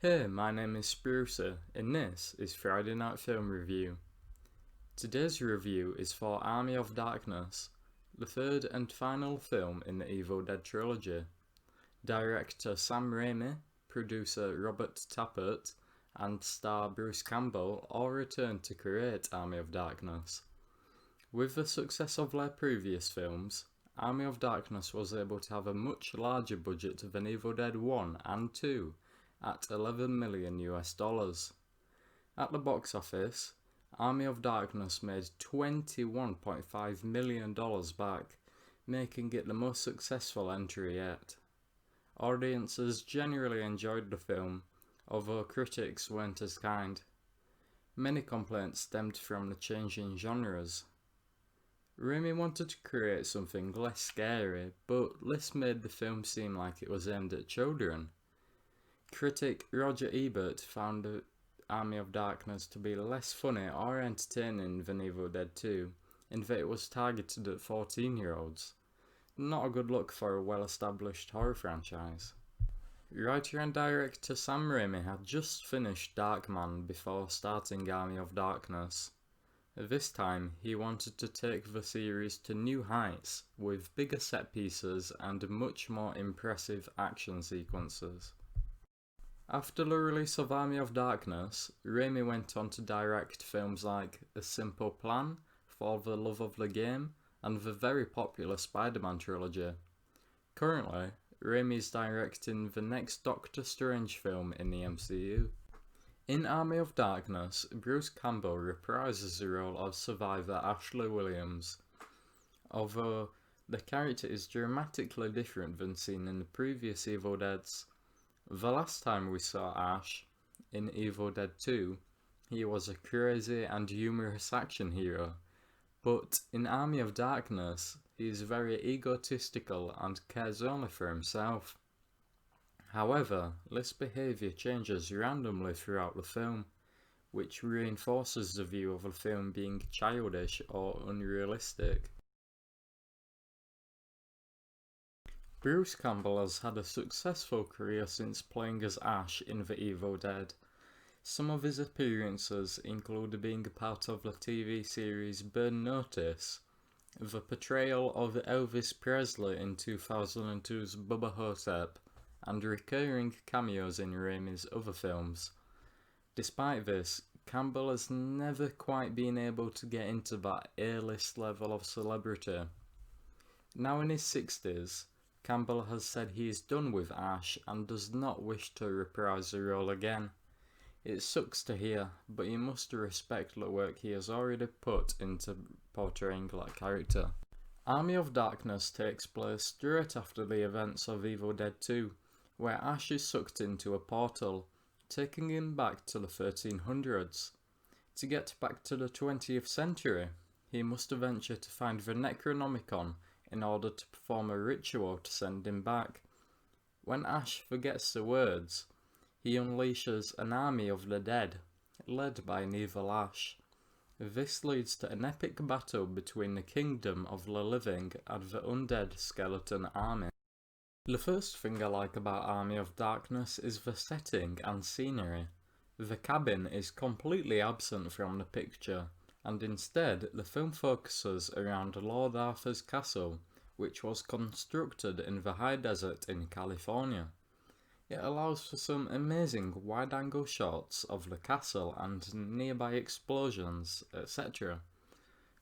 Hey, my name is Sprucey, and this is Friday Night Film Review. Today's review is for Army of Darkness, the third and final film in the Evil Dead trilogy. Director Sam Raimi, producer Robert Tappert, and star Bruce Campbell all returned to create Army of Darkness. With the success of their previous films, Army of Darkness was able to have a much larger budget than Evil Dead 1 and 2 at $11 million. At the box office, Army of Darkness made $21.5 million back, making it the most successful entry yet. Audiences generally enjoyed the film, although critics weren't as kind. Many complaints stemmed from the change in genres. Raimi wanted to create something less scary, but this made the film seem like it was aimed at children. Critic Roger Ebert found Army of Darkness to be less funny or entertaining than Evil Dead 2, in that it was targeted at 14-year-olds. Not a good look for a well-established horror franchise. Writer and director Sam Raimi had just finished Darkman before starting Army of Darkness. This time, he wanted to take the series to new heights, with bigger set pieces and much more impressive action sequences. After the release of Army of Darkness, Raimi went on to direct films like A Simple Plan, For the Love of the Game, and the very popular Spider-Man trilogy. Currently, Raimi is directing the next Doctor Strange film in the MCU. In Army of Darkness, Bruce Campbell reprises the role of survivor Ashley Williams. Although the character is dramatically different than seen in the previous Evil Deads. The last time we saw Ash, in Evil Dead 2, he was a crazy and humorous action hero, but in Army of Darkness, he is very egotistical and cares only for himself. However, this behaviour changes randomly throughout the film, which reinforces the view of the film being childish or unrealistic. Bruce Campbell has had a successful career since playing as Ash in The Evil Dead. Some of his appearances include being a part of the TV series Burn Notice, the portrayal of Elvis Presley in 2002's Bubba Hotep, and recurring cameos in Raimi's other films. Despite this, Campbell has never quite been able to get into that A-list level of celebrity. Now in his 60s, Campbell has said he is done with Ash and does not wish to reprise the role again. It sucks to hear, but you must respect the work he has already put into portraying that character. Army of Darkness takes place straight after the events of Evil Dead 2, where Ash is sucked into a portal, taking him back to the 1300s. To get back to the 20th century, he must venture to find the Necronomicon in order to perform a ritual to send him back. When Ash forgets the words, he unleashes an army of the dead, led by an evil Ash. This leads to an epic battle between the kingdom of the living and the undead skeleton army. The first thing I like about Army of Darkness is the setting and scenery. The cabin is completely absent from the picture, and instead the film focuses around Lord Arthur's castle, which was constructed in the high desert in California. It allows for some amazing wide-angle shots of the castle and nearby explosions, etc.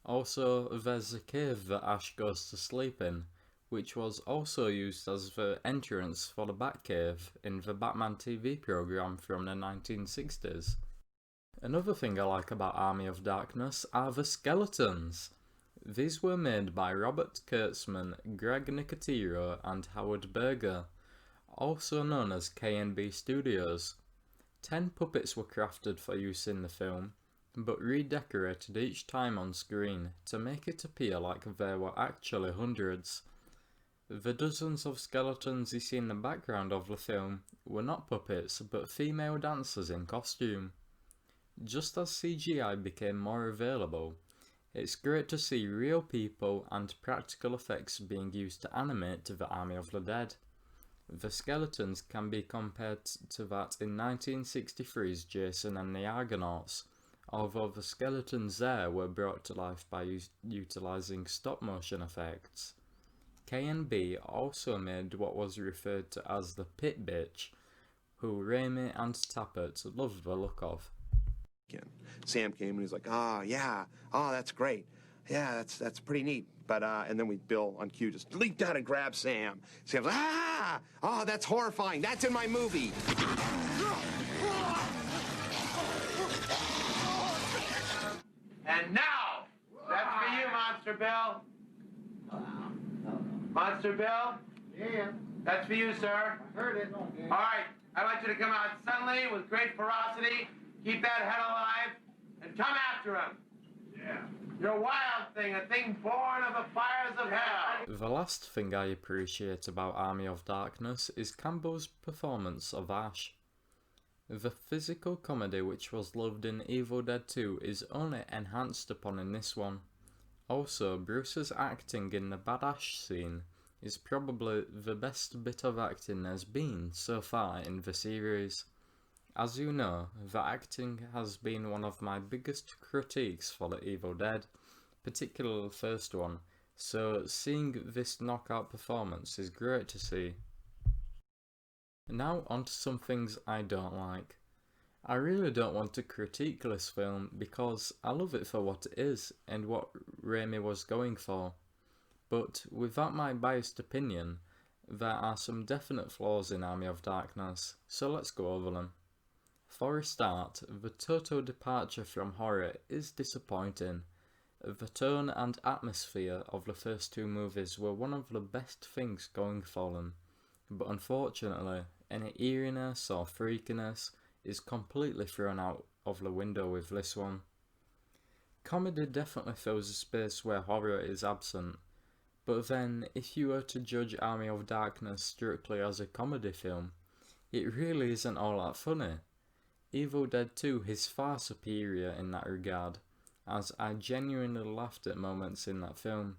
Also, there's a cave that Ash goes to sleep in, which was also used as the entrance for the Batcave in the Batman TV program from the 1960s. Another thing I like about Army of Darkness are the skeletons. These were made by Robert Kurtzman, Greg Nicotero, and Howard Berger, also known as K&B Studios. 10 puppets were crafted for use in the film, but redecorated each time on screen to make it appear like there were actually hundreds. The dozens of skeletons you see in the background of the film were not puppets but female dancers in costume. Just as CGI became more available, it's great to see real people and practical effects being used to animate the Army of the Dead. The skeletons can be compared to that in 1963's Jason and the Argonauts, although the skeletons there were brought to life by utilising stop-motion effects. K&B also made what was referred to as the Pit Bitch, who Raimi and Tappert loved the look of. Sam came and he's like, yeah, that's great. Yeah, that's pretty neat. But, and then Bill on cue just leaped out and grabbed Sam. Sam's like, oh, that's horrifying. That's in my movie. And now, that's for you, Monster Bill. Monster Bill? Yeah. That's for you, sir. I heard it. Okay. All right, I'd like you to come out suddenly with great ferocity, keep that head alive, and come after him. Yeah. You're a wild thing, a thing born of the fires of hell. The last thing I appreciate about Army of Darkness is Campbell's performance of Ash. The physical comedy which was loved in Evil Dead 2 is only enhanced upon in this one. Also, Bruce's acting in the Bad Ash scene is probably the best bit of acting there's been so far in the series. As you know, the acting has been one of my biggest critiques for the Evil Dead, particularly the first one, so seeing this knockout performance is great to see. Now on to some things I don't like. I really don't want to critique this film because I love it for what it is and what Raimi was going for. But without my biased opinion, there are some definite flaws in Army of Darkness, so let's go over them. For a start, the total departure from horror is disappointing. The tone and atmosphere of the first two movies were one of the best things going for them, but unfortunately, any eeriness or freakiness is completely thrown out of the window with this one. Comedy definitely fills a space where horror is absent, but then if you were to judge Army of Darkness strictly as a comedy film, it really isn't all that funny. Evil Dead 2 is far superior in that regard, as I genuinely laughed at moments in that film,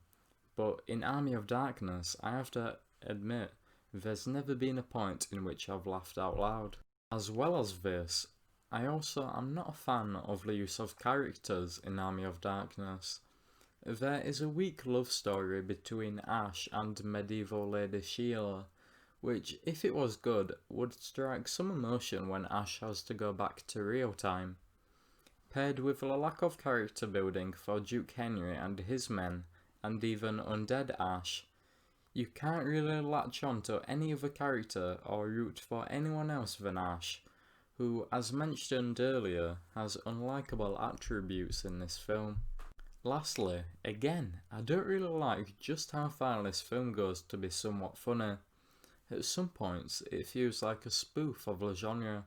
but in Army of Darkness I have to admit there's never been a point in which I've laughed out loud. As well as this, I also am not a fan of the use of characters in Army of Darkness. There is a weak love story between Ash and medieval Lady Sheila, which, if it was good, would strike some emotion when Ash has to go back to real time. Paired with a lack of character building for Duke Henry and his men, and even undead Ash, you can't really latch on to any other character or root for anyone else than Ash, who, as mentioned earlier, has unlikable attributes in this film. Lastly, again, I don't really like just how far this film goes to be somewhat funny. At some points, it feels like a spoof of the genre,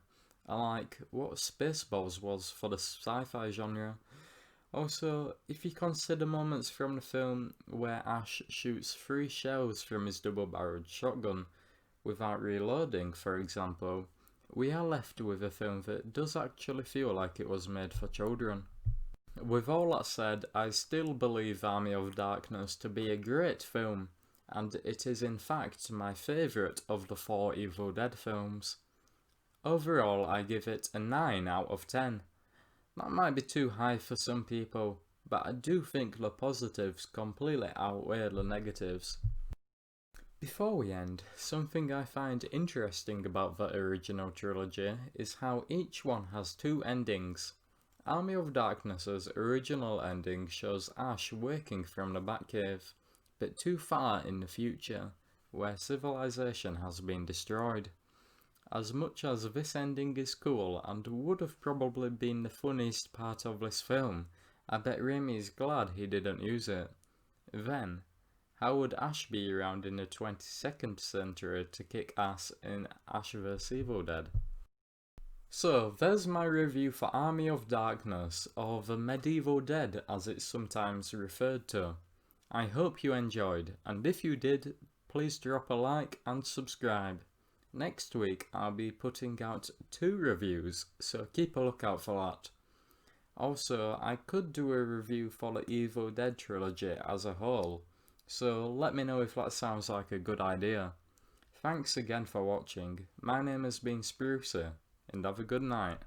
like what Spaceballs was for the sci-fi genre. Also, if you consider moments from the film where Ash shoots 3 shells from his double-barreled shotgun without reloading, for example, we are left with a film that does actually feel like it was made for children. With all that said, I still believe Army of Darkness to be a great film, and it is in fact my favourite of the 4 Evil Dead films. Overall, I give it a 9 out of 10. That might be too high for some people, but I do think the positives completely outweigh the negatives. Before we end, something I find interesting about the original trilogy is how each one has 2 endings. Army of Darkness's original ending shows Ash waking from the Batcave, but too far in the future, where civilization has been destroyed. As much as this ending is cool and would have probably been the funniest part of this film, I bet Raimi is glad he didn't use it. Then, how would Ash be around in the 22nd century to kick ass in Ash vs Evil Dead? So, there's my review for Army of Darkness, or The Medieval Dead as it's sometimes referred to. I hope you enjoyed, and if you did, please drop a like and subscribe. Next week I'll be putting out 2 reviews, so keep a lookout for that. Also, I could do a review for the Evil Dead trilogy as a whole, so let me know if that sounds like a good idea. Thanks again for watching. My name has been Sprucey, and have a good night.